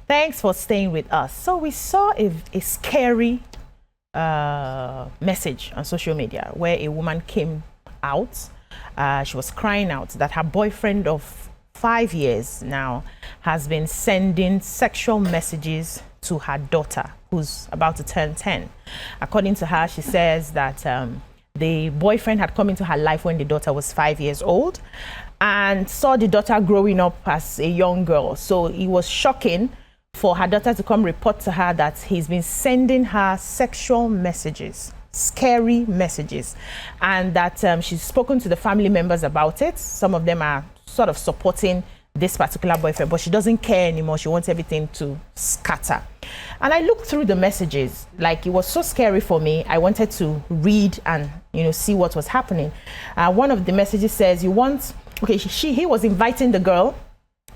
Thanks for staying with us. So we saw a scary message on social media where a woman came out. She was crying out that her boyfriend of 5 years now has been sending sexual messages to her daughter, who's about to turn 10. According to her, she says that the boyfriend had come into her life when the daughter was 5 years old and saw the daughter growing up as a young girl. So it was shocking for her daughter to come report to her that he's been sending her sexual messages, scary messages, and that she's spoken to the family members about it. Some of them are sort of supporting this particular boyfriend, but she doesn't care anymore. She wants everything to scatter. And I looked through the messages, like it was so scary for me. I wanted to read and see what was happening. One of the messages says, he was inviting the girl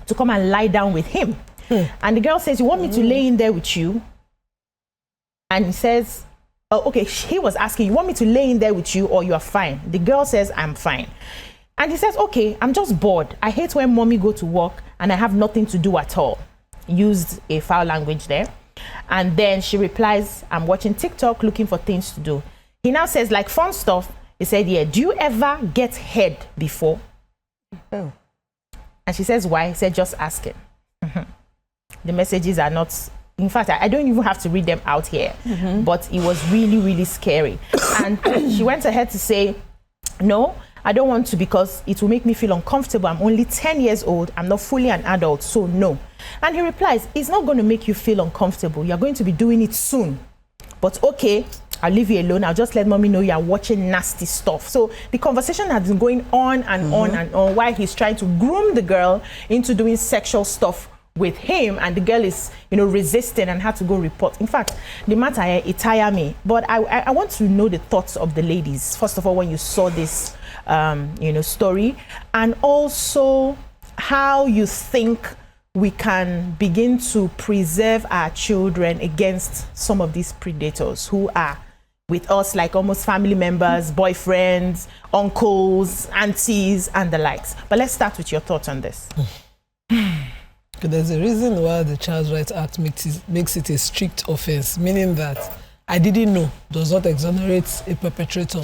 to come and lie down with him. And the girl says, you want me to lay in there with you? And he says, he was asking, you want me to lay in there with you or you are fine? The girl says, I'm fine. And he says, okay, I'm just bored. I hate when mommy go to work and I have nothing to do at all. Used a foul language there. And then she replies, I'm watching TikTok looking for things to do. He now says, like fun stuff. He said, yeah, do you ever get head before? Oh. And she says, why? He said, just ask him. The messages are not, in fact, I don't even have to read them out here, but it was really, really scary. And she went ahead to say, no, I don't want to because it will make me feel uncomfortable. I'm only 10 years old. I'm not fully an adult, so no. And he replies, it's not going to make you feel uncomfortable. You're going to be doing it soon. But okay, I'll leave you alone. I'll just let mommy know you're watching nasty stuff. So the conversation has been going on and on and on while he's trying to groom the girl into doing sexual stuff with him, and the girl is resisting and had to go report. In fact, the matter, it tired me, but I want to know the thoughts of the ladies first of all when you saw this story, and also how you think we can begin to preserve our children against some of these predators who are with us, like almost family members, boyfriends, uncles, aunties, and the likes. But let's start with your thoughts on this. There's a reason why the Child Rights Act makes it a strict offense, meaning that I didn't know does not exonerate a perpetrator.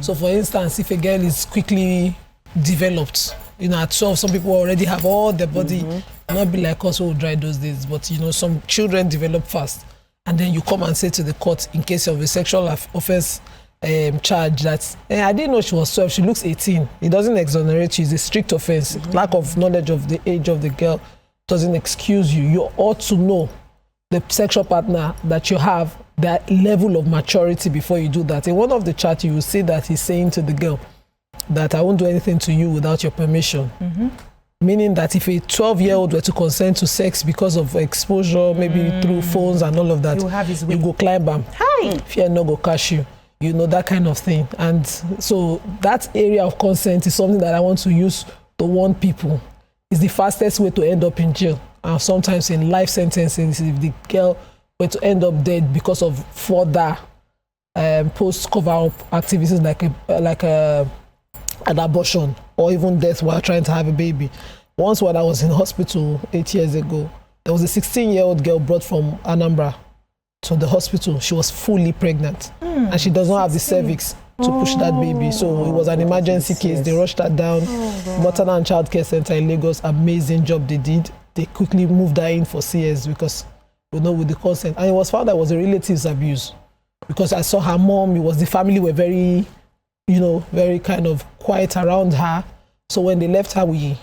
So for instance, if a girl is quickly developed, at 12, some people already have all their body, not be like us who dry those days, but some children develop fast. And then you come and say to the court, in case of a sexual offense charge, that I didn't know she was 12, she looks 18. It doesn't exonerate you, it's a strict offense. Lack of knowledge of the age of the girl doesn't excuse you. You ought to know the sexual partner that you have, that level of maturity before you do that. In one of the chats, you will see that he's saying to the girl that I won't do anything to you without your permission. Meaning that if a 12-year-old were to consent to sex because of exposure, maybe through phones and all of that, you go climb them. Hi. Fear no go catch you. That kind of thing. And so that area of consent is something that I want to use to warn people. It's the fastest way to end up in jail, and sometimes in life sentences if the girl were to end up dead because of further post cover-up activities like an abortion or even death while trying to have a baby. Once when I was in hospital 8 years ago, there was a 16-year-old girl brought from Anambra to the hospital. She was fully pregnant and she does not have the cervix to push that baby. So it was an emergency case. They rushed her down. Maternal and Child Care Center in Lagos, amazing job they did. They quickly moved her in for CS because, with the consent. And it was found that it was a relative's abuse. Because I saw her mom, the family were very, very kind of quiet around her. So when they left her, we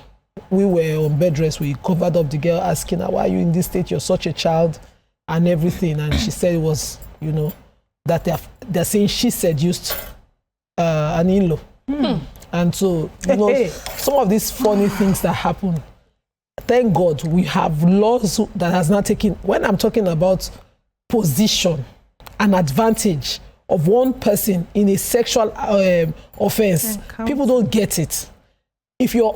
were on bed rest. We covered up the girl, asking her, why are you in this state? You're such a child and everything. And she said it was, that they're saying she seduced an in-law. And so, some of these funny things that happen, thank God we have laws that has not taken, when I'm talking about position and advantage of one person in a sexual offense, people don't get it. If you're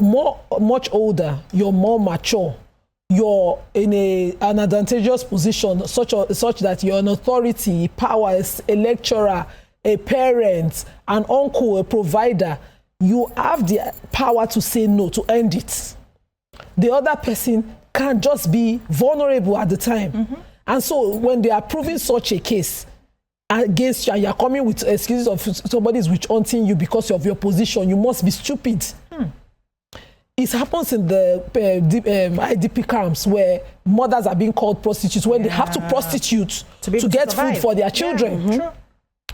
much older, you're more mature, you're in an advantageous position such that you're an authority, power, a lecturer, a parent, an uncle, a provider, you have the power to say no, to end it. The other person can just be vulnerable at the time. And so when they are proving such a case against you and you're coming with excuses of somebody's witch hunting you because of your position, you must be stupid. It happens in the IDP camps where mothers are being called prostitutes when they have to prostitute to get food for their children.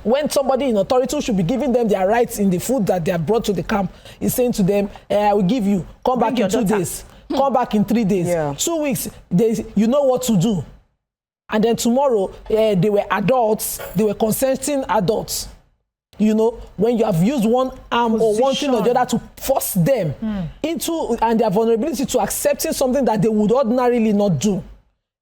When somebody in authority should be giving them their rights in the food that they have brought to the camp is saying to them, I will give you, come back in 2 days, come back in 3 days, 2 weeks, you know what to do. And then tomorrow, they were adults, they were consenting adults. You know, when you have used one arm or one thing or the other to force them into, and their vulnerability to accepting something that they would ordinarily not do.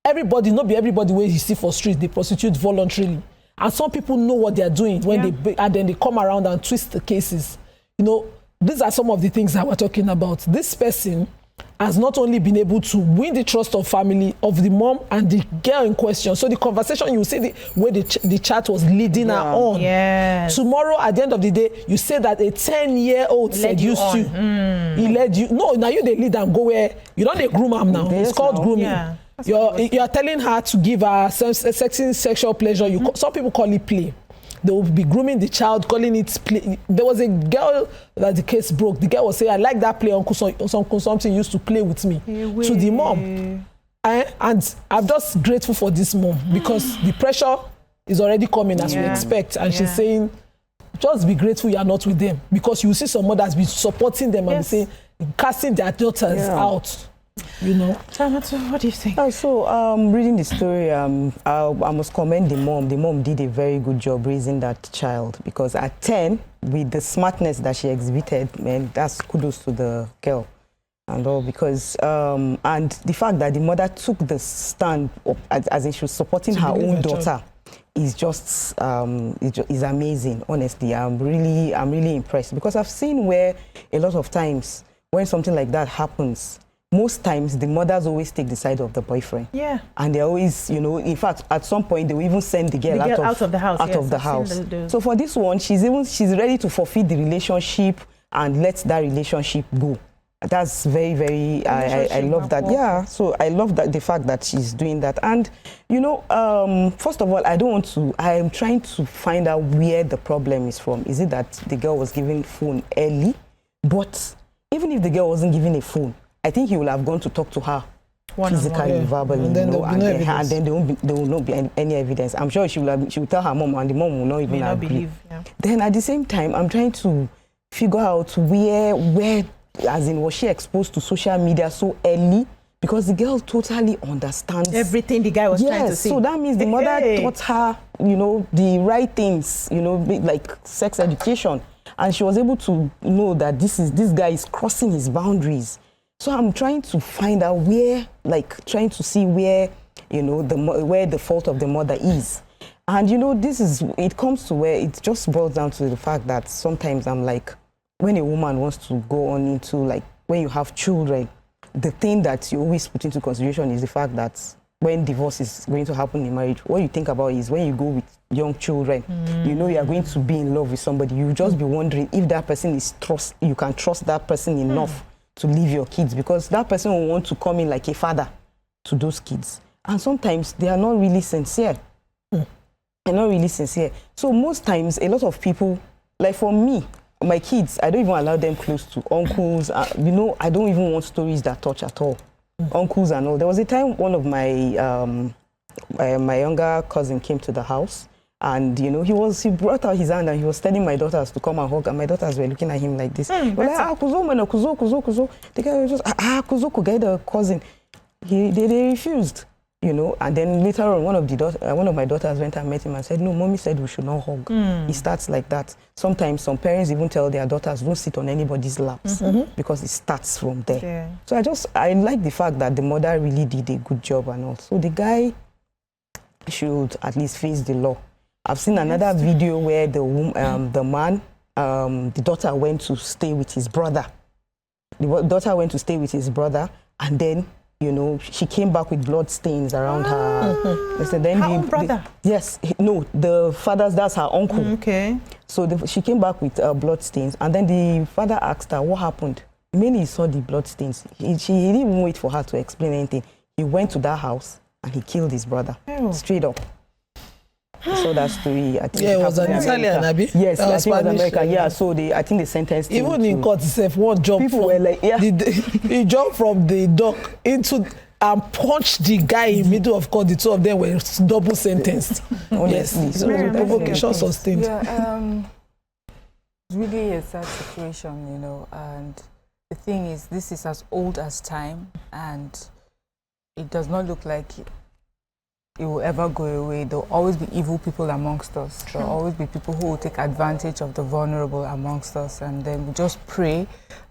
Everybody, not be everybody where you see for street, they prostitute voluntarily. And some people know what they are doing when and then they come around and twist the cases. You know, these are some of the things that we're talking about. This person has not only been able to win the trust of family, of the mom and the girl in question. So the conversation, you see the way the chat was leading her on. Yes. Tomorrow, at the end of the day, you say that a 10-year-old seduced you. He led you. No, now you they lead and go where you don't they groom her now. It's called grooming. Yeah. You're telling her to give her sexual pleasure. Some people call it play. They will be grooming the child, calling it play. There was a girl that the case broke. The girl was saying, I like that play Uncle something used to play with me. To the mom. And I'm just grateful for this mom because the pressure is already coming as we expect. And she's saying, just be grateful you are not with them. Because you see some mothers be supporting them and be saying, casting their daughters out. You know. What do you think? Reading the story, I must commend the mom. The mom did a very good job raising that child because at 10, with the smartness that she exhibited, man, that's kudos to the girl and all because and the fact that the mother took the stand up, as in she was supporting her own daughter is just is amazing. Honestly, I'm really impressed because I've seen where a lot of times when something like that happens. Most times, the mothers always take the side of the boyfriend. Yeah. And they always, you know, in fact, at some point, they will even send the girl out of the house. Out of the house. So for this one, she's ready to forfeit the relationship and let that relationship go. That's very, very, I love that. Yeah. So I love that the fact that she's doing that. And, you know, first of all, I am trying to find out where the problem is from. Is it that the girl was given phone early? But even if the girl wasn't given a phone, I think he will have gone to talk to her physically, verbally, and then there will not be any evidence. I'm sure she will tell her mom, and the mom will not even agree. Then at the same time, I'm trying to figure out where, as in, was she exposed to social media so early? Because the girl totally understands everything the guy was trying to say. So that means the mother taught her, you know, the right things, you know, like sex education, and she was able to know that this guy is crossing his boundaries. So I'm trying to find out trying to see where, you know, where the fault of the mother is. And, you know, it comes to where it just boils down to the fact that sometimes I'm like, when a woman wants to go on into, like, when you have children, the thing that you always put into consideration is the fact that when divorce is going to happen in marriage, what you think about is when you go with young children, you know you are going to be in love with somebody. You just be wondering if that person you can trust that person enough to leave your kids, because that person will want to come in like a father to those kids. And sometimes they are not really sincere. They're not really sincere. So most times, a lot of people, like for me, my kids, I don't even allow them close to uncles. You know, I don't even want stories that touch at all. Uncles and all. There was a time one of my my younger cousin came to the house. And, you know, he brought out his hand and he was telling my daughters to come and hug. And my daughters were looking at him like this. Like, kuzo. The guy was just, kuzo, get the cousin. They refused, you know. And then later on, one of my daughters went and met him and said, no, mommy said we should not hug. It starts like that. Sometimes some parents even tell their daughters, don't sit on anybody's laps because it starts from there. Yeah. So I like the fact that the mother really did a good job and all. So the guy should at least face the law. I've seen another video where the daughter went to stay with his brother. The daughter went to stay with his brother, and then, you know, she came back with blood stains around her. So then her own brother? The father's, that's her uncle. Okay. So she came back with blood stains, and then the father asked her, what happened? When he saw the blood stains, he didn't even wait for her to explain anything. He went to that house and he killed his brother. Straight up. I saw that story. I think it was an Italian, Abi? Yes, I think Spanish, it was America. Yeah, so I think they sentenced him. Even in court itself, one jump. People were like, yeah. He jumped from the dock into and punched the guy in the middle of court. The two of them were double sentenced. Honestly. Yes, so provocation sustained. Yeah, it's really a sad situation, you know, and the thing is, this is as old as time, and it does not look like it will ever go away. There will always be evil people amongst us. There will always be people who will take advantage of the vulnerable amongst us, and then we just pray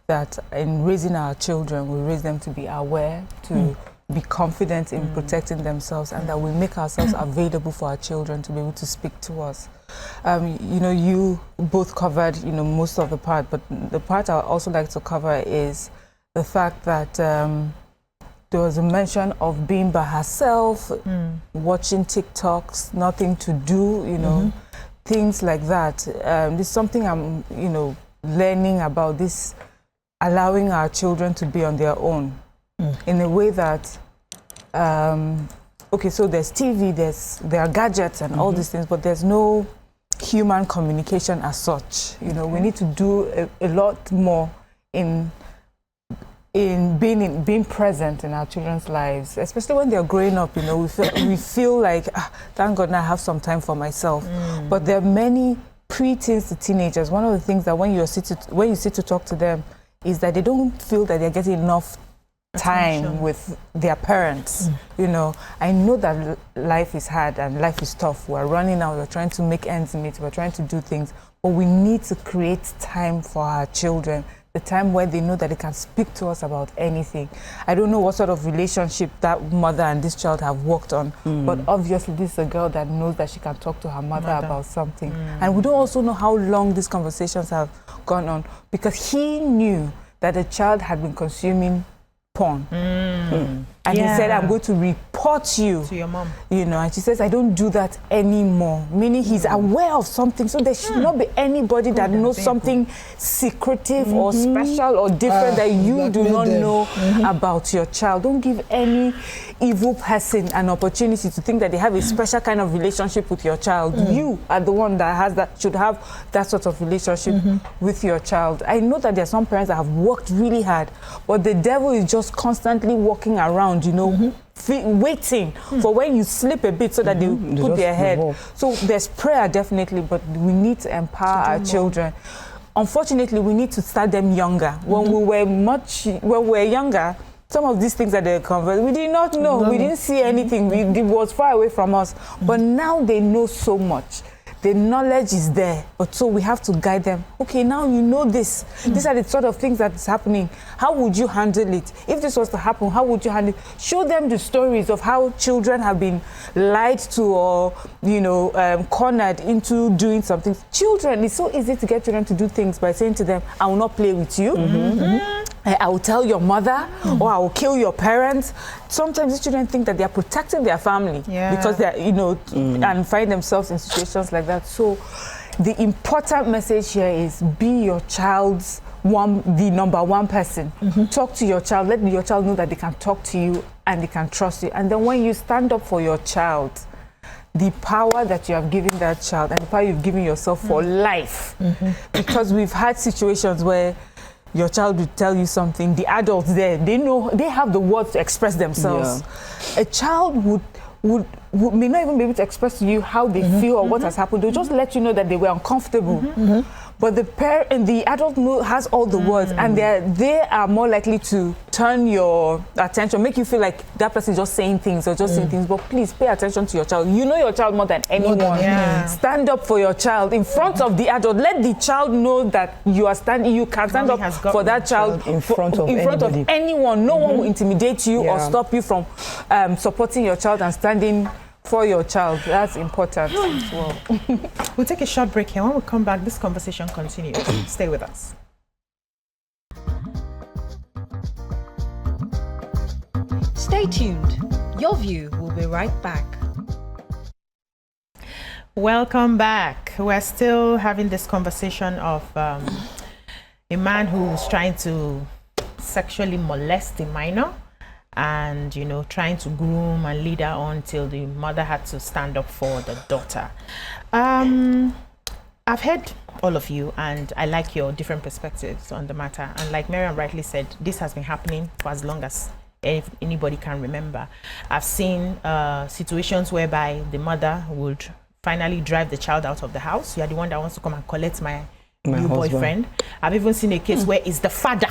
that in raising our children, we raise them to be aware, to be confident in protecting themselves, and that we make ourselves available for our children to be able to speak to us. You know, you both covered, you know, most of the part, but the part I also like to cover is the fact that there was a mention of being by herself, watching TikToks, nothing to do, you know, things like that. This is something I'm, you know, learning about, this allowing our children to be on their own in a way that, okay, so there's TV, there are gadgets and all these things, but there's no human communication as such. You know, we need to do a lot more in being present in our children's lives, especially when they're growing up. You know, we feel like, thank God now I have some time for myself. But there are many pre-teens to teenagers. One of the things that when you sit to talk to them is that they don't feel that they're getting enough time with their parents. You know, I know that life is hard and life is tough. We're running out, we're trying to make ends meet, we're trying to do things, but we need to create time for our children, the time where they know that they can speak to us about anything. I don't know what sort of relationship that mother and this child have worked on, but obviously this is a girl that knows that she can talk to her mother about something. And we don't also know how long these conversations have gone on, because he knew that the child had been consuming porn. And he said, I'm going to report you to your mom. You know, and she says, I don't do that anymore. Meaning he's aware of something. So there should not be anybody that knows something secretive or special or different that you do not know about your child. Don't give any evil person an opportunity to think that they have a special kind of relationship with your child. You are the one that should have that sort of relationship with your child. I know that there are some parents that have worked really hard, but the devil is just constantly walking around, you know, waiting for when you slip a bit so that they put their head. So there's prayer definitely, but we need to empower our children. Unfortunately, we need to start them younger. When we were younger, some of these things that they convert, we did not know. We didn't see anything. It was far away from us. But now they know so much. The knowledge is there, but so we have to guide them. Okay, now you know this. These are the sort of things that's happening. How would you handle it? If this was to happen, how would you handle it? Show them the stories of how children have been lied to or, you know, cornered into doing something. Children, it's so easy to get children to do things by saying to them, I will not play with you. I will tell your mother, or I will kill your parents. Sometimes these children think that they are protecting their family because they are, you know, and find themselves in situations like that. So the important message here is be your child's the number one person. Talk to your child. Let your child know that they can talk to you and they can trust you. And then when you stand up for your child, the power that you have given that child and the power you've given yourself for life. Because we've had situations where your child would tell you something, the adults there, they know, they have the words to express themselves. A child may not even be able to express to you how they feel or what has happened. They'll just let you know that they were uncomfortable. But the adult has all the words, and they are more likely to turn your attention, make you feel like that person is just saying things or just saying things. But please pay attention to your child. You know your child more than anyone. Stand up for your child in front of the adult. Let the child know that you are standing. You can stand up for that child in front of anyone. No one will intimidate you or stop you from supporting your child and standing for your child. That's important as well. We'll take a short break here. When we come back, this conversation continues. Stay with us. Stay tuned. Your View will be right back. Welcome back. We're still having this conversation of a man who's trying to sexually molest a minor and, you know, trying to groom and lead her on till the mother had to stand up for the daughter. I've heard all of you, and I like your different perspectives on the matter. And like Miriam rightly said, this has been happening for as long as anybody can remember. I've seen situations whereby the mother would finally drive the child out of the house. You are the one that wants to come and collect my new boyfriend. I've even seen a case where it's the father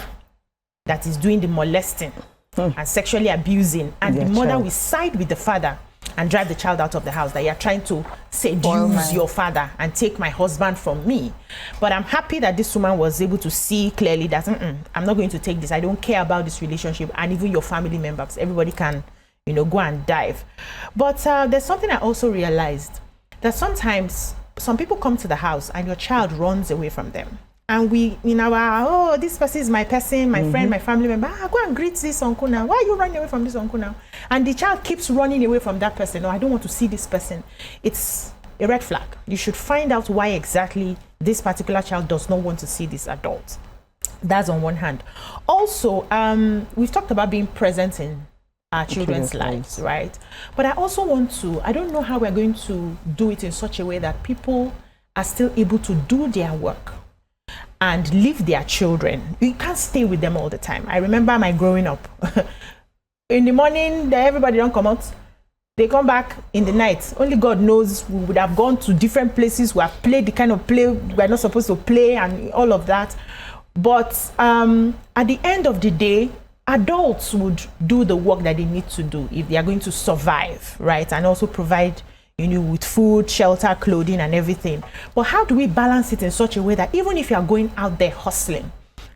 that is doing the molesting and sexually abusing, and the mother will side with the father and drive the child out of the house, that you are trying to seduce your father and take my husband from me. But I'm happy that this woman was able to see clearly that I'm not going to take this. I don't care about this relationship, and even your family members, everybody can, you know, go and dive. But there's something I also realized, that sometimes some people come to the house and your child runs away from them. And we, in our, this person is my person, my friend, my family member, go and greet this uncle now. Why are you running away from this uncle now? And the child keeps running away from that person. No, I don't want to see this person. It's a red flag. You should find out why exactly this particular child does not want to see this adult. That's on one hand. Also, we've talked about being present in our children's lives, right? But I also want to, I don't know how we're going to do it in such a way that people are still able to do their work and leave their children. You can't stay with them all the time. I remember my growing up. In the morning, everybody don't come out. They come back in the night. Only God knows, we would have gone to different places. We have played the kind of play we're not supposed to play and all of that. But at the end of the day, adults would do the work that they need to do if they are going to survive, right? And also provide, you know, with food, shelter, clothing, and everything. But how do we balance it in such a way that even if you are going out there hustling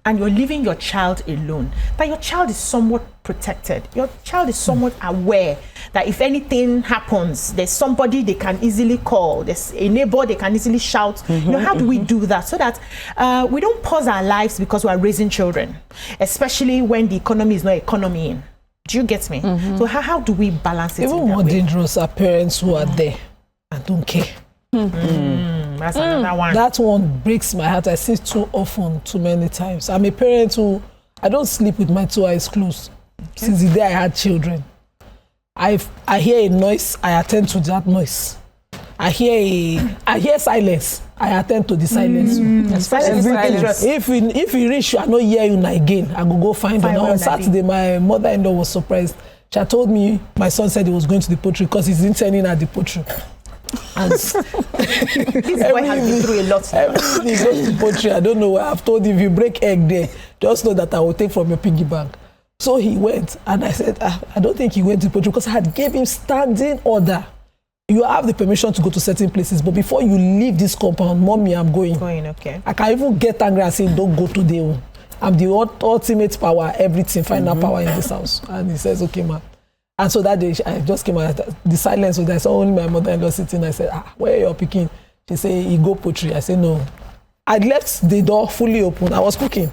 and you're leaving your child alone, that your child is somewhat protected, your child is somewhat aware that if anything happens, there's somebody they can easily call, there's a neighbor they can easily shout. You know, how do we do that so that we don't pause our lives because we are raising children, especially when the economy is not economying? Do you get me? So how do we balance it? Even more dangerous are parents who are there and don't care. That's another one. That one breaks my heart. I see it too often, too many times. I'm a parent who, I don't sleep with my 2 eyes closed. Since the day I had children. I hear a noise, I attend to that noise. I hear silence, I attend to the silence. If we reach, I not hear you again, I go find her. On Saturday, my mother-in-law was surprised. She told me my son said he was going to the poultry because he's interning at the poultry. And this boy has been through a lot. Every he goes to poultry. I don't know why. I've told him, if you break egg there, just know that I will take from your piggy bank. So he went, and I said, I don't think he went to the poultry because I had gave him standing order. You have the permission to go to certain places, but before you leave this compound, Mommy, I'm going. Okay. I can even get angry and say, don't go today. I'm the ultimate power, everything, final power in this house. And he says, okay, ma. And so that day, I just came out, the silence was there. I saw only my mother-in-law sitting. I said, where are you picking? She said, he go poultry. I said, no. I left the door fully open. I was cooking.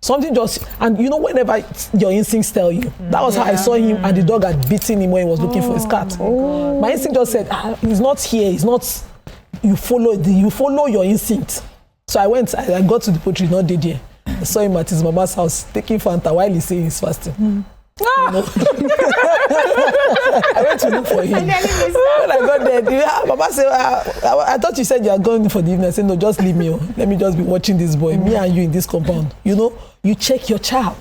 Something just, and you know, whenever your instincts tell you, that was how I saw him, and the dog had beaten him when he was looking for his cat. My instinct just said, he's not here, he's not, you follow your instinct. So I went, I got to the poultry, not did here. I saw him at his mama's house taking Fanta while he's saying he's fasting. You know? I went to look for him. When I got there, Mama said, I thought you said you are going for the evening. I said, no, just leave me. Let me just be watching this boy, me and you in this compound. You know, you check your child.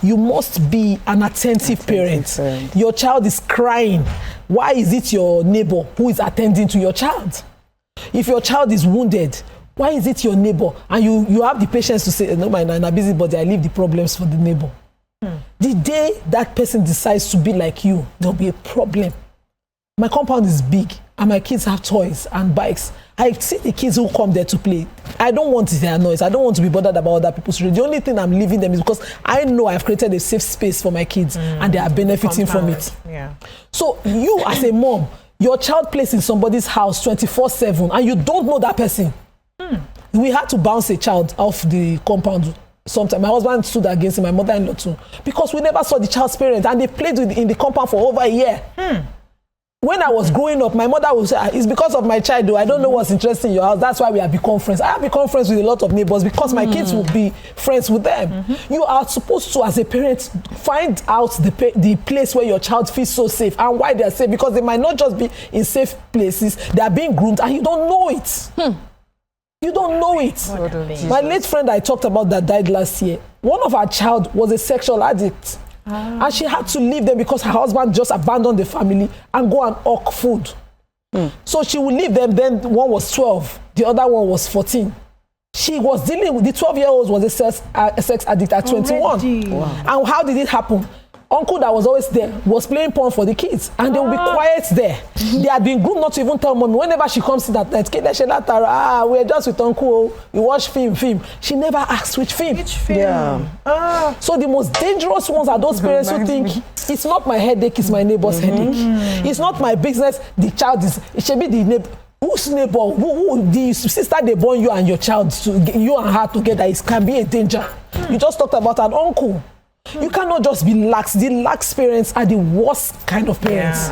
You must be an attentive parent. Your child is crying. Why is it your neighbor who is attending to your child? If your child is wounded, why is it your neighbor? And you have the patience to say, no, I'm a busy body, I leave the problems for the neighbor. The day that person decides to be like you, there'll be a problem. My compound is big and my kids have toys and bikes. I see the kids who come there to play. I don't want their noise. I don't want to be bothered about other people's children. The only thing I'm leaving them is because I know I've created a safe space for my kids and they are benefiting from it. Yeah. So you as a mom, your child plays in somebody's house 24/7 and you don't know that person. We had to bounce a child off the compound. Sometimes my husband stood against him, my mother-in-law too, because we never saw the child's parents and they played in the compound for over a year. when I was growing up, my mother would say, it's because of my child, though. I don't know what's interesting in your house. That's why we have become friends. I have become friends with a lot of neighbors because my kids will be friends with them. You are supposed to, as a parent, find out the place where your child feels so safe and why they are safe, because they might not just be in safe places. They are being groomed and you don't know it. You don't know it. My late friend I talked about that died last year, one of her child was a sexual addict. And she had to leave them because her husband just abandoned the family and go and hawk food. So she would leave them. Then one was 12, the other one was 14. She was dealing with the 12-year-old was a sex addict at 21. Wow. And how did it happen? Uncle that was always there was playing porn for the kids, and they would be quiet there. They had been groomed not to even tell mommy. Whenever she comes in that night, we're just with uncle, we watch film. She never asked which film. Yeah. So the most dangerous ones are those parents who think it's not my headache, it's my neighbor's headache. It's not my business. The child is. It should be the neighbor. Whose neighbor? Who the sister they born you and your child, you and her together, it can be a danger. You just talked about an uncle. You cannot just be lax. The lax parents are the worst kind of parents.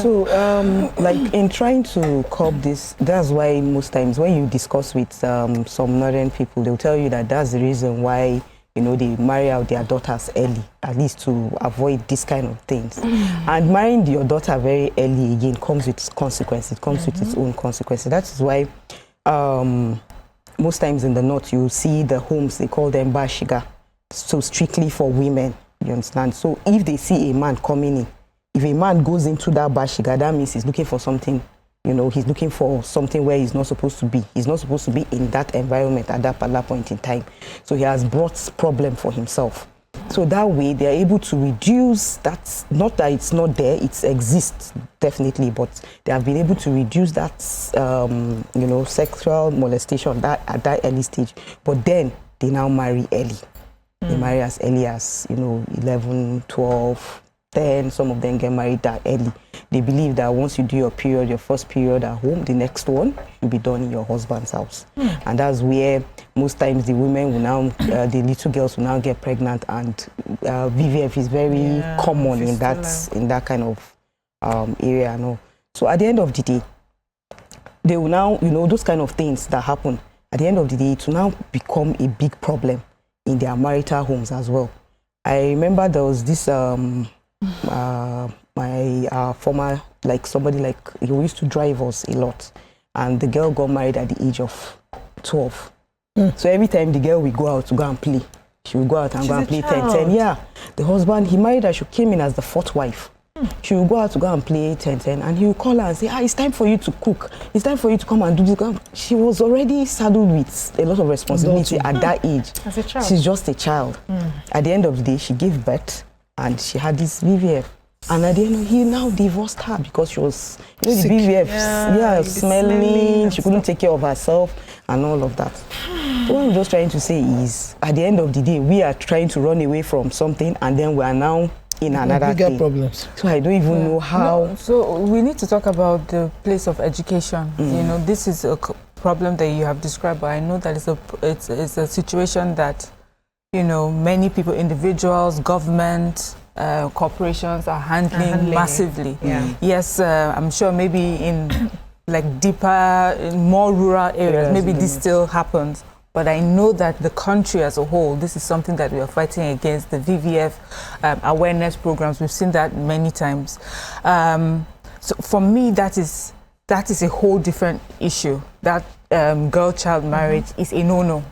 So like in trying to curb this, that's why most times when you discuss with some northern people, they'll tell you that that's the reason why, you know, they marry out their daughters early, at least to avoid this kind of things. And marrying your daughter very early again comes with consequences. It comes with its own consequences. That is why most times in the north you see the homes, they call them bashiga. So strictly for women, you understand? So if they see a man coming in, if a man goes into that bashiga, that means he's looking for something, you know, he's looking for something where he's not supposed to be. He's not supposed to be in that environment at that point in time. So he has brought problem for himself. So that way they are able to reduce that, not that it's not there, it exists definitely, but they have been able to reduce that, you know, sexual molestation at that early stage. But then they now marry early. They marry as early as, you know, 11, 12, 10. Some of them get married that early. They believe that once you do your first period at home, the next one will be done in your husband's house. And that's where most times the women will now, the little girls will now get pregnant, and VVF is very common in that kind of area. And all. So at the end of the day, they will now, you know, those kind of things that happen, at the end of the day, it will now become a big problem in their marital homes as well. I remember there was this my former, like somebody like, he used to drive us a lot, and the girl got married at the age of 12. So every time the girl will go out to go and play, she will go out and go and play 10-10. Yeah, the husband, he married her, she came in as the fourth wife. She will go out to go and play 10-10, and he will call her and say, it's time for you to cook. It's time for you to come and do this. She was already saddled with a lot of responsibility at that age. As a child. She's just a child. At the end of the day, she gave birth, and she had this VVF. And at the end, he now divorced her because she was, you know, the VVF, smelling, she couldn't take care of herself and all of that. So what I'm just trying to say is, at the end of the day, we are trying to run away from something, and then we are now in another thing. Problems. So I don't even know how. No, so we need to talk about the place of education. You know, this is a problem that you have described, but I know that it's a situation that, you know, many people, individuals, government, corporations are handling massively. Yes, I'm sure maybe in like deeper, in more rural areas, maybe this still happens. But I know that the country as a whole, this is something that we are fighting against, the VVF awareness programs. We've seen that many times. So for me, that is a whole different issue. That girl-child marriage is a no-no.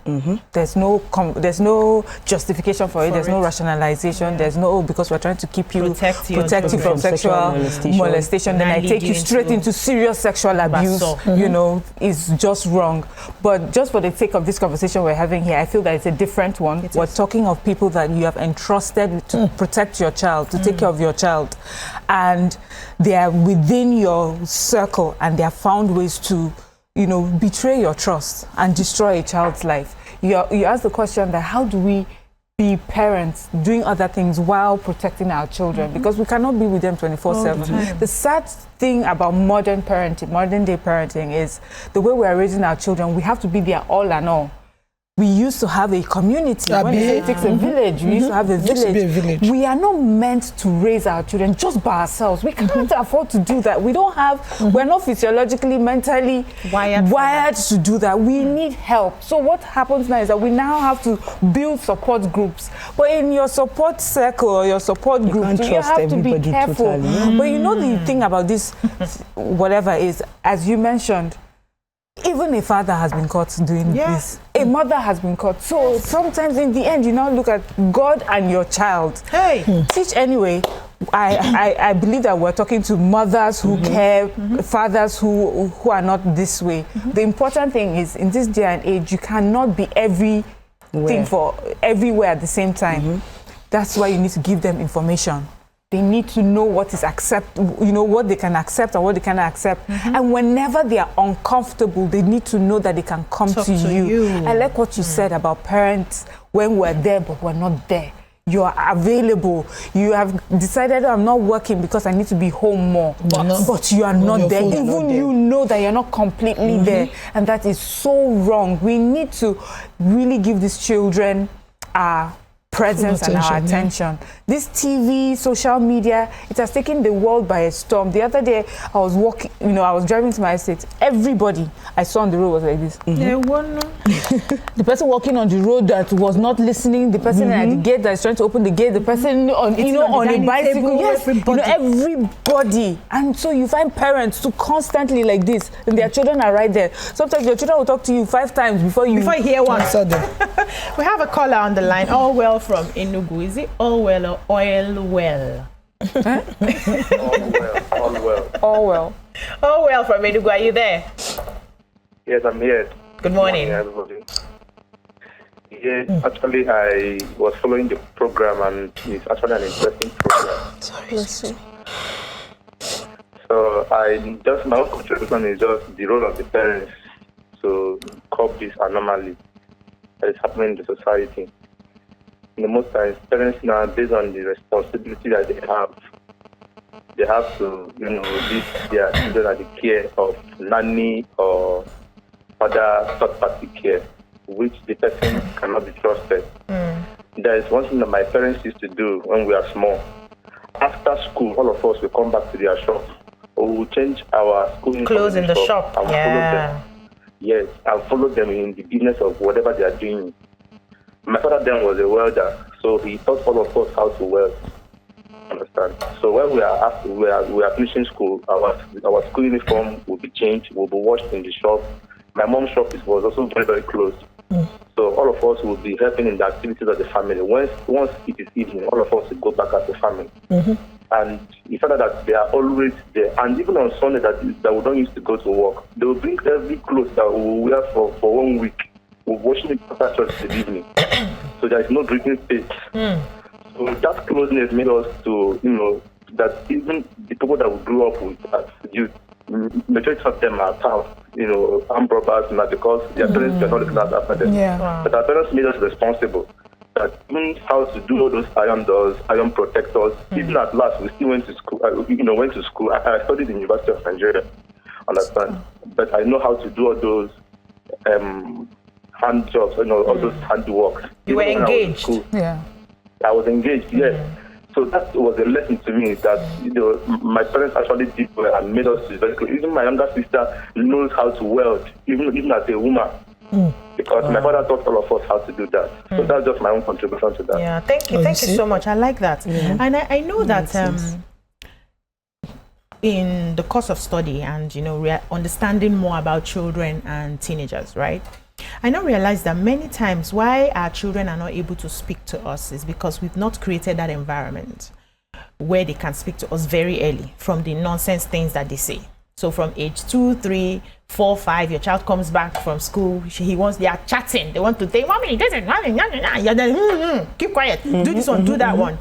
There's no justification for it. There's no rationalization. There's no, because we're trying to keep you, protect you from sexual molestation. Then I take you straight into serious sexual abuse. You know, is just wrong. But just for the sake of this conversation we're having here, I feel that it's a different one. We're talking of people that you have entrusted to protect your child, to take care of your child, and they are within your circle, and they have found ways to, you know, betray your trust and destroy a child's life. You ask the question that how do we be parents doing other things while protecting our children? Because we cannot be with them 24/7. The sad thing about modern day parenting, is the way we are raising our children. We have to be their all and all. we used to have a community. When it takes a village, we used to have a village. We are not meant to raise our children just by ourselves. We can't afford to do that. We don't have, we're not physiologically, mentally wired to do that. We need help. So what happens now is that we now have to build support groups. But in your support circle or your support group, you have to be careful. Totally. But you know the thing about this, whatever is, as you mentioned, even a father has been caught doing this. A mother has been caught. So sometimes in the end, you now look at God and your child. Teach anyway. I believe that we're talking to mothers who care, fathers who are not this way. The important thing is, in this day and age, you cannot be everything for everywhere at the same time. That's why you need to give them information. They need to know what is what they can accept and what they cannot accept. And whenever they are uncomfortable, they need to know that they can come to you. I like what you said about parents when we're there, but we're not there. You are available. You have decided, I'm not working because I need to be home more. But you are not there. Even you know that you're not completely there. And that is so wrong. We need to really give these children presence and our attention. This TV, social media, it has taken the world by a storm. The other day, I was walking, I was driving to my estate. Everybody I saw on the road was like this. The person walking on the road that was not listening, the person at the gate that is trying to open the gate, the person on a bicycle. Yes, everybody. And so you find parents to constantly like this, and their children are right there. Sometimes your children will talk to you 5 times before you hear one. We have a caller on the line. All well from Enugu. Is it all well or oil well? All well. All well from Enugu. Are you there? Yes, I'm here. Good morning. Everybody. Yes, actually, I was following the program, and it's actually an interesting program. Sorry. So my own contribution is just the role of the parents to curb this anomaly that is happening in the society. The most times, parents now, based on the responsibility that they have to, leave their children at the care of nanny or other third-party care, which the person cannot be trusted. There is one thing that my parents used to do when we were small. After school, all of us will come back to their shop, or we will change our school clothes in the shop. And follow them. Yes, and follow them in the business of whatever they are doing. My father then was a welder, so he taught all of us how to weld. Understand? So when we are finishing school, our school uniform will be changed, will be washed in the shop. My mom's shop was also very, very close. So all of us will be helping in the activities of the family. Once it is evening, all of us will go back as a family. And he found that they are always there. And even on Sunday that we don't used to go to work, they will bring every clothes that we will wear for 1 week. We're washing it after church in the evening. So there is no breathing space. So that closeness made us to, that even the people that we grew up with as youth, majority of them are tough, armed robbers, because their parents were not looking after them. But our parents made us responsible. That even how to do all those iron doors, iron protectors. Even at last, we still went to school. I studied in the University of Nigeria, understand? But I know how to do all those hand jobs, all those hand works. You were engaged. I was engaged, yes. So that was a lesson to me that my parents actually did well and made us very close. Even my younger sister knows how to weld, even as a woman. Because my father taught all of us how to do that. So that's just my own contribution to that. Yeah, thank you so much. I like that. And I know that in the course of study and understanding more about children and teenagers, right? I now realize that many times why our children are not able to speak to us is because we've not created that environment where they can speak to us very early from the nonsense things that they say. So from age 2, 3, 4, 5, your child comes back from school, they are chatting. They want to say, mommy, this is, you're then, keep quiet, do this one, do that one.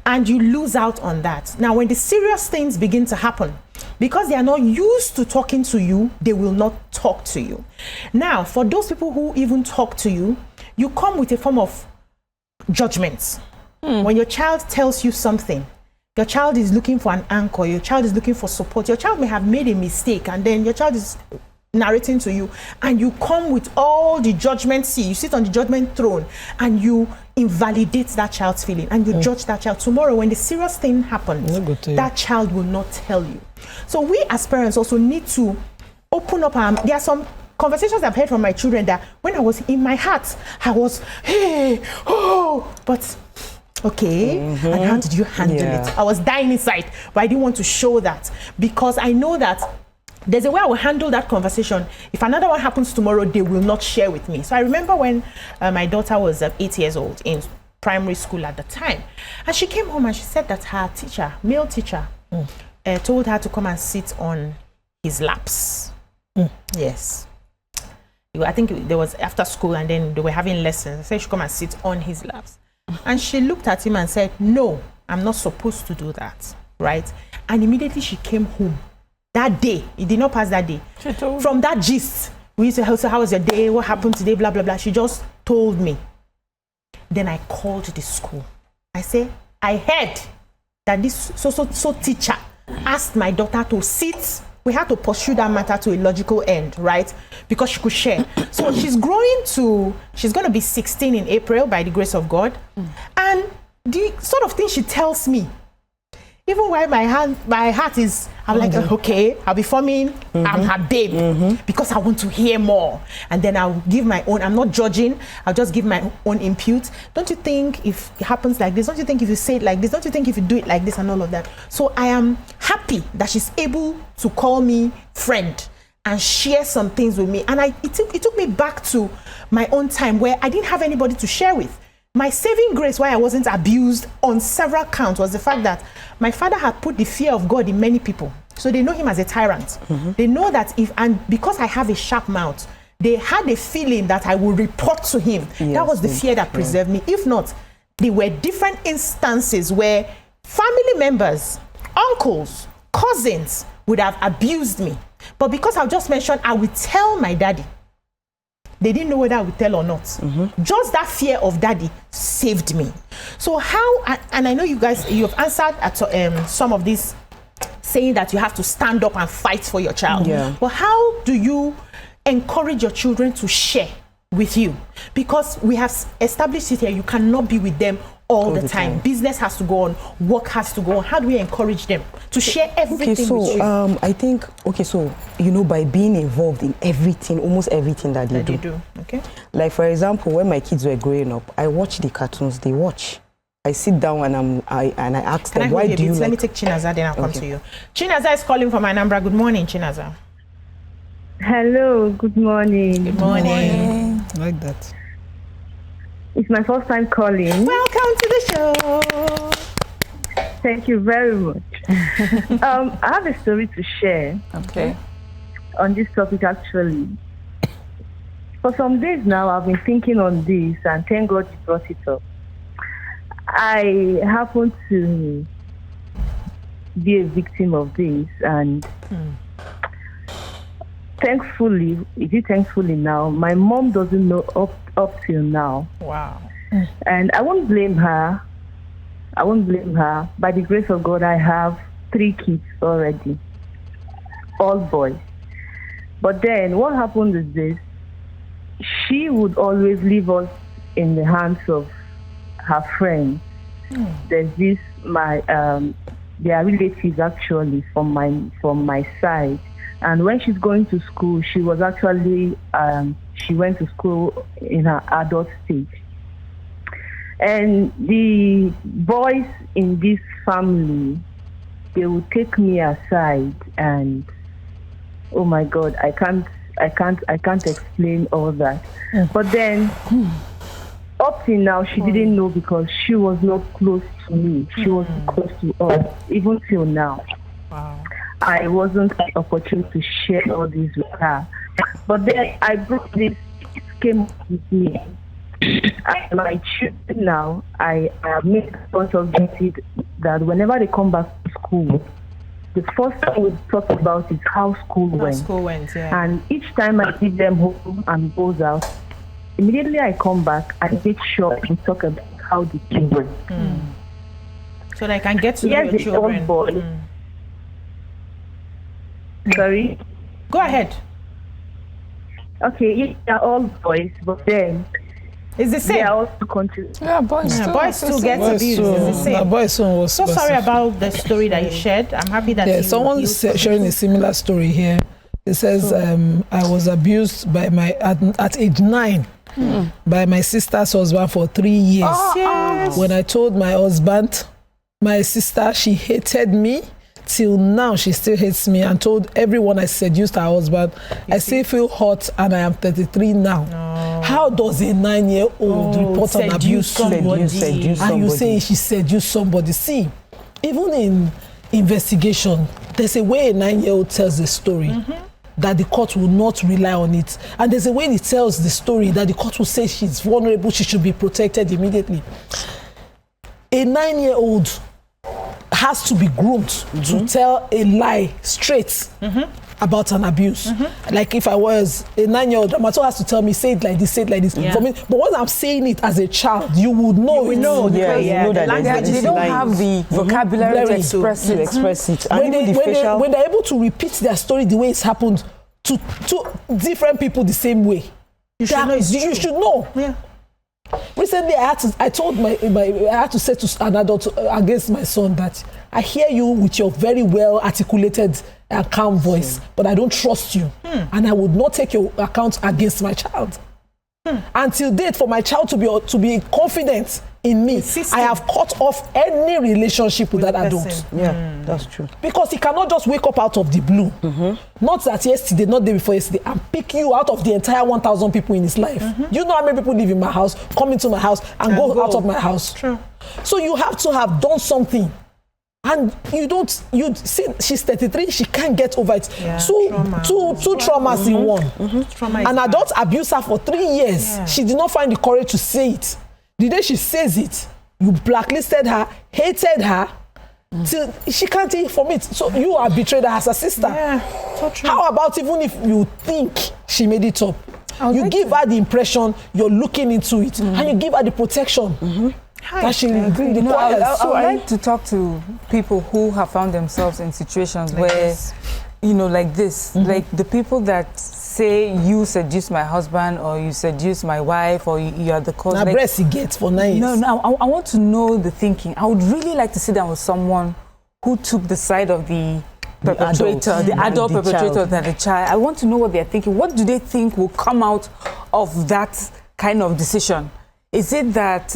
And you lose out on that. Now, when the serious things begin to happen, because they are not used to talking to you, they will not talk to you. Now, for those people who even talk to you, you come with a form of judgment. When your child tells you something, your child is looking for an anchor, your child is looking for support, your child may have made a mistake, and then your child is narrating to you, and you come with all the judgment seat, you sit on the judgment throne, and you invalidate that child's feeling, and you judge that child. Tomorrow, when the serious thing happens, that child will not tell you. So we as parents also need to open up. There are some conversations I've heard from my children that when I was in my heart, I was, hey, oh, but okay, and how did you handle it? I was dying inside, but I didn't want to show that, because I know that there's a way I will handle that conversation. If another one happens tomorrow, they will not share with me. So I remember when my daughter was 8 years old in primary school at the time, and she came home and she said that her teacher, male teacher, told her to come and sit on his laps. Yes. I think there was after school, and then they were having lessons. I said she should come and sit on his laps. And she looked at him and said, no, I'm not supposed to do that, right? And immediately she came home. That day, it did not pass that day. From that gist, we used to say, how was your day? What happened today? Blah, blah, blah. She just told me. Then I called the school. I said, I heard that this so teacher asked my daughter to sit. We had to pursue that matter to a logical end, right? Because she could share. So she's going to be 16 in April by the grace of God. And the sort of thing she tells me, even while my heart is, I'm like, okay, I'll be forming, I'm her babe, because I want to hear more. And then I'll give my own, I'm not judging, I'll just give my own input. Don't you think if it happens like this, don't you think if you say it like this, don't you think if you do it like this and all of that? So I am happy that she's able to call me friend and share some things with me. And it took me back to my own time where I didn't have anybody to share with. My saving grace, why I wasn't abused on several counts, was the fact that my father had put the fear of God in many people. So they know him as a tyrant. They know that because I have a sharp mouth, they had a feeling that I would report to him. That was the fear that preserved me. If not, there were different instances where family members, uncles, cousins would have abused me. But because I just mentioned, I would tell my daddy. They didn't know whether I would tell or not. Just that fear of daddy saved me. So and I know you guys, you have answered at some of these, saying that you have to stand up and fight for your child. But how do you encourage your children to share with you? Because we have established it here, you cannot be with them all the time. Business has to go on, work has to go on. How do we encourage them to share everything with you? I think, by being involved in everything, almost everything that they do. Okay. Like, for example, when my kids were growing up, I watch the cartoons they watch. I sit down and I ask them, why do you like... Let me take Chinaza, then I'll come to you. Chinaza is calling from Anambra. Good morning, Chinaza. Hello, good morning. Good morning. Like that. It's my first time calling. Welcome to the show. Thank you very much. I have a story to share. Okay. On this topic, actually. For some days now, I've been thinking on this, and thank God you brought it up. I happen to be a victim of this, and thankfully now, my mom doesn't know up till now. Wow. And I won't blame her. By the grace of God, I have 3 kids already, all boys. But then what happened is this: she would always leave us in the hands of her friends. There's this they are relatives actually from my side. And when she's going to school, she was actually she went to school in her adult stage. And the boys in this family, they would take me aside, and oh my God, I can't explain all that. But then up till now, she didn't know because she was not close to me. She was close to us, even till now. Wow. I wasn't opportune to share all this with her. But then I brought this, it came up with me. My children now, I have made a responsibility that whenever they come back to school, the first thing we talk about is how school went. And each time I give them home and goes out, immediately I come back, I make sure we talk about how the kids went. So they can get to know your children. Sorry? Go ahead. Okay, they're all boys, but then It's the they same. are also continue. Yeah, boys too. Boys still get Boys abused. too. It's the same. The boys too was So sorry about the story that you shared. I'm happy that Yeah, you someone's you- sharing a similar story here. It says, I was abused by at age 9 by my sister's husband for 3 years. Yes. When I told my husband, my sister, she hated me. Till now, she still hates me, and told everyone I seduced her husband. I still feel hot, and I am 33 now. How does a 9-year-old report an abuse Seduce and you somebody. say she seduced somebody? See, even in investigation, there's a way a 9-year-old tells the story that the court will not rely on it, and there's a way he tells the story that the court will say she's vulnerable, she should be protected immediately. A 9-year-old has to be groomed to tell a lie straight about an abuse. Like if I was a 9-year-old, Dramato has to tell me, say it like this, say it like this. Yeah. For me, but once I'm saying it as a child, you would know. You know, Yeah, because you know that language there's They is don't lines. have the vocabulary to Very express to it. express it. And when, even the facial. when they're able to repeat their story the way it's happened to different people the same way, You should know it's you true. should know. Yeah. Recently, I told I had to say to an adult against my son that I hear you with your very well articulated and calm voice, but I don't trust you, and I would not take your account against my child. Until date, for my child to be confident in me, Insisting. I have cut off any relationship with that the adult. person. Yeah, that's true. Because he cannot just wake up out of the blue. Not that yesterday, not the day before yesterday, and pick you out of the entire 1,000 people in his life. You know how many people live in my house, come into my house, and go out of my house. True. So you have to have done something. And you see, she's 33, she can't get over it. Yeah, Two traumas in one. Trauma is An bad. adult abused her for 3 years. Yeah. She did not find the courage to say it. The day she says it, you blacklisted her, hated her, till she can't heal from it. So you are betrayed her as a sister. Yeah, so true. How about even if you think she made it up? You like give her the impression you're looking into it, and you give her the protection that she requires. No, I So would like to talk to people who have found themselves in situations where, this. like this, like the people that say you seduced my husband or you seduced my wife or you are the cause. Now Like, breast he gets for 9 years. no, I want to know the thinking. I would really like to sit down with someone who took the side of the perpetrator, the adult the perpetrator child. than the child. I want to know what they're thinking. What do they think will come out of that kind of decision? Is it that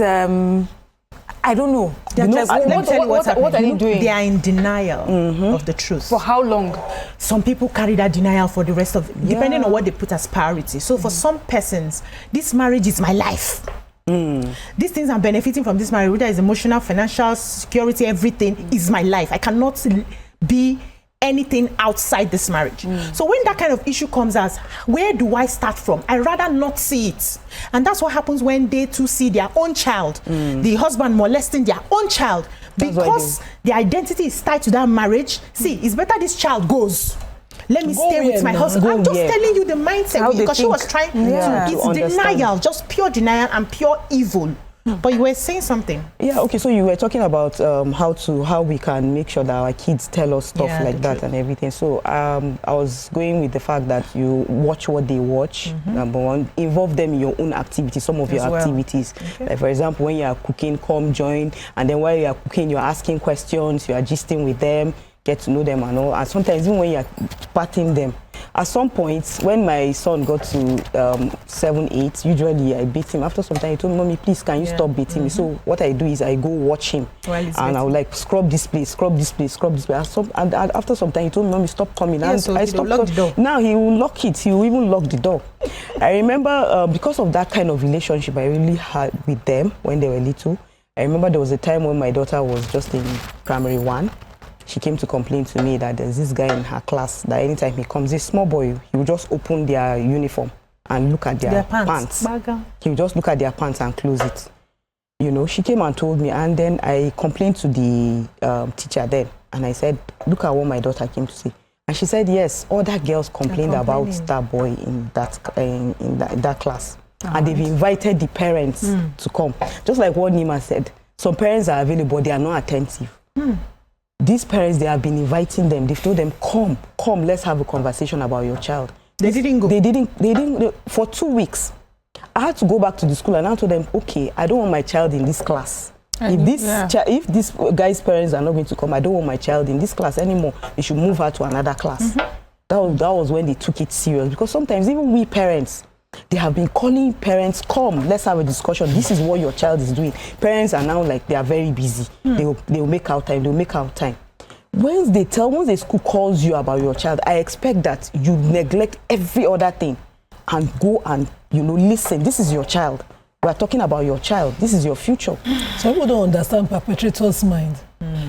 I don't know. They're just- let me tell you what's what are happening. you doing? They are in denial of the truth. For how long? Some people carry that denial for the rest of, depending on what they put as priority. So for some persons, this marriage is my life. These things I'm benefiting from this marriage, whether it's emotional, financial, security, everything is my life. I cannot be anything outside this marriage. So when that kind of issue comes as, where do I start from? I rather not see it. And that's what happens when they too see their own child, the husband molesting their own child, because their identity is tied to that marriage. See, it's better this child goes. Let me Go stay with where my now? husband. Go I'm just where? telling you the mindset, How they because she was think. trying Yeah. to, To it's understand. denial, just pure denial and pure evil. But you were saying something. Yeah, okay, so you were talking about how we can make sure that our kids tell us stuff Yeah, like the that truth. and everything. So I was going with the fact that you watch what they watch, number one, involve them in your own activities, some of your As well. activities. Like for example, when you are cooking, come join, and then while you are cooking, you're asking questions, you are gisting with them, get to know them and all. And sometimes even when you are patting them, at some point, when my son got to 7, 8, usually I beat him. After some time, he told me, "Mommy, please, can you stop beating me?" So what I do is I go watch him, While he's and I would like scrub this place, scrub this place, scrub this place. And after some time, he told me, "Mommy, stop coming." Yeah, And so I he stopped. locked the door. Now he will lock it. He will even lock the door. I remember because of that kind of relationship I really had with them when they were little. I remember there was a time when my daughter was just in primary 1. She came to complain to me that there's this guy in her class that anytime he comes, this small boy, he will just open their uniform and look at their pants. He will just look at their pants and close it. You know, she came and told me, and then I complained to the teacher then, and I said, "Look at what my daughter came to say." And she said, yes, other girls complained about that boy in that class. And they've invited the parents to come. Just like what Nima said, some parents are available, they are not attentive. These parents, they have been inviting them. They've told them, come, let's have a conversation about your child. They didn't go. They didn't, for 2 weeks. I had to go back to the school and I told them, okay, I don't want my child in this class. If this guy's parents are not going to come, I don't want my child in this class anymore. They should move her to another class. That was when they took it serious, because sometimes even we parents, they have been calling parents, come, let's have a discussion. This is what your child is doing. Parents are now like, they are very busy. They will make out time. Once the school calls you about your child, I expect that you neglect every other thing and go and, listen. This is your child. We are talking about your child. This is your future. Some people don't understand perpetrator's mind.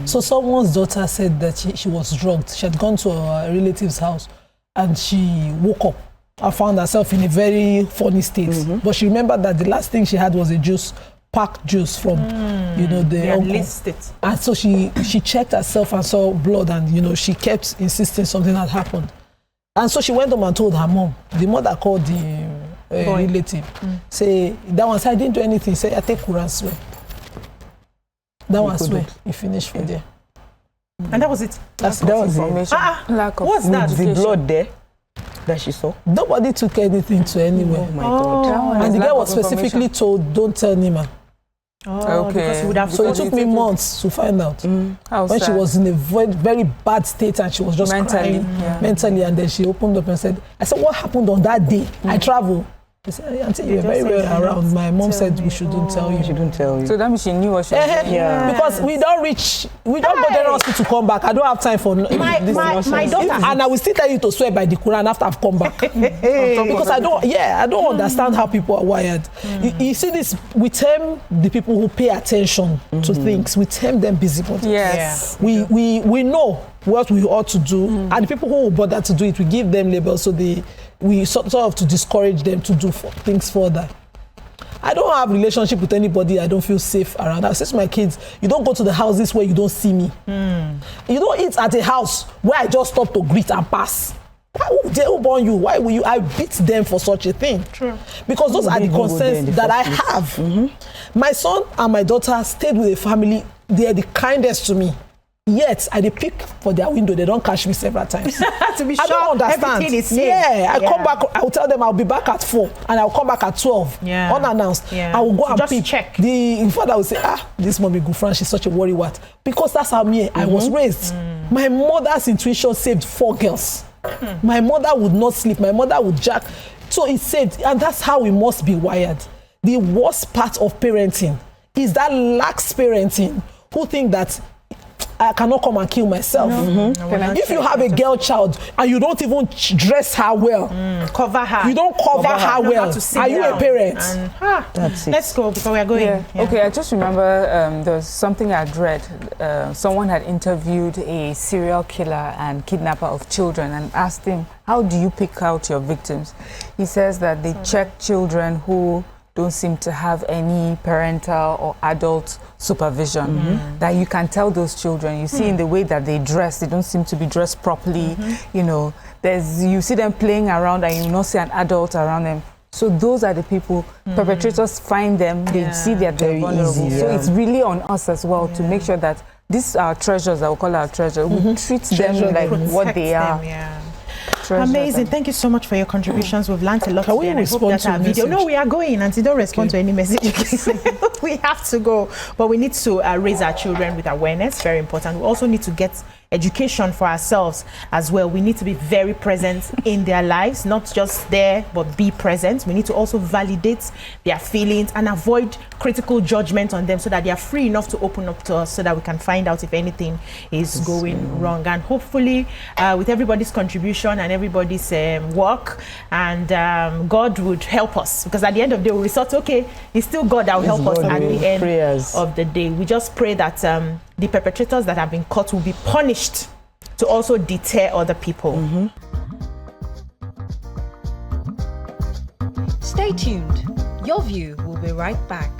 So someone's daughter said that she was drugged. She had gone to a relative's house and she woke up and found herself in a very funny state. But she remembered that the last thing she had was a juice, packed juice from, the uncle. And so she checked herself and saw blood, and, she kept insisting something had happened. And so she went home and told her mom. The mother called the relative. Say, that one said, I didn't do anything. Say, I take Quran swear. That one swear. You finished with there. And that was it. That was information. What's that? The blood there that she saw. Nobody took anything to anywhere. Oh my God. And the girl was specifically told, don't tell Nima. Okay. So it took me months to find out. When she was in a very, very bad state and she was just crying mentally, and then she opened up and said, I said, what happened on that day? I traveled. They said, Auntie, you're very well around. My mom said we shouldn't tell you. She didn't tell you. So that means she knew what she was doing. Because we don't go general hospital to come back. I don't have time for this nonsense. My daughter. And I will still tell you to swear by the Quran after I've come back. Because I don't understand how people are wired. You see this, we term the people who pay attention to things, we term them busybodies. Yes. We know what we ought to do, and the people who will bother to do it, we give them labels, so we sort of to discourage them to do things further. I don't have relationship with anybody I don't feel safe around. I say to my kids, you don't go to the houses where you don't see me. You don't eat at a house where I just stop to greet and pass. Why would they born you? Why will you? I beat them for such a thing. True. Because those are the concerns that I have. My son and my daughter stayed with a family. They are the kindest to me. Yet, I they pick for their window. They don't catch me several times. To be sure, I don't understand. everything is safe. I come back. I will tell them I'll be back at 4, and I'll come back at 12, unannounced. I will go and just pick. Check. The father will say, this mommy Gufran, she's such a worry what? Because that's how I was raised. My mother's intuition saved 4 girls. My mother would not sleep. My mother would jack. So it saved, and that's how we must be wired. The worst part of parenting is that lax parenting who think that I cannot come and kill myself. If you have a girl child and you don't even dress her well, cover her. You don't cover her well. Are you a parent? That's it. Let's go before we are going. Okay, I just remember there was something I'd read. Someone had interviewed a serial killer and kidnapper of children and asked him, how do you pick out your victims? He says that they check children who don't seem to have any parental or adult supervision, that you can tell those children. You see in the way that they dress, they don't seem to be dressed properly. You see them playing around and you not see an adult around them. So those are the people, perpetrators find them, they see that they're vulnerable. Easy, So it's really on us as well to make sure that these are treasures, that we call our treasure, we treat them like what they are. Amazing. Thank you so much for your contributions. We've learned a lot today, and I hope that our video... No, we are going, and don't respond to any messages. We have to go. But we need to raise our children with awareness. Very important. We also need to get education for ourselves as well. We need to be very present in their lives, not just there, but be present. We need to also validate their feelings and avoid critical judgment on them so that they are free enough to open up to us so that we can find out if anything is going wrong. And hopefully, with everybody's contribution and everybody's work, and God would help us, because at the end of the day, we thought, okay, it's still God that will help us at the end of the day. We just pray that the perpetrators that have been caught will be punished to also deter other people. Stay tuned. Your View will be right back.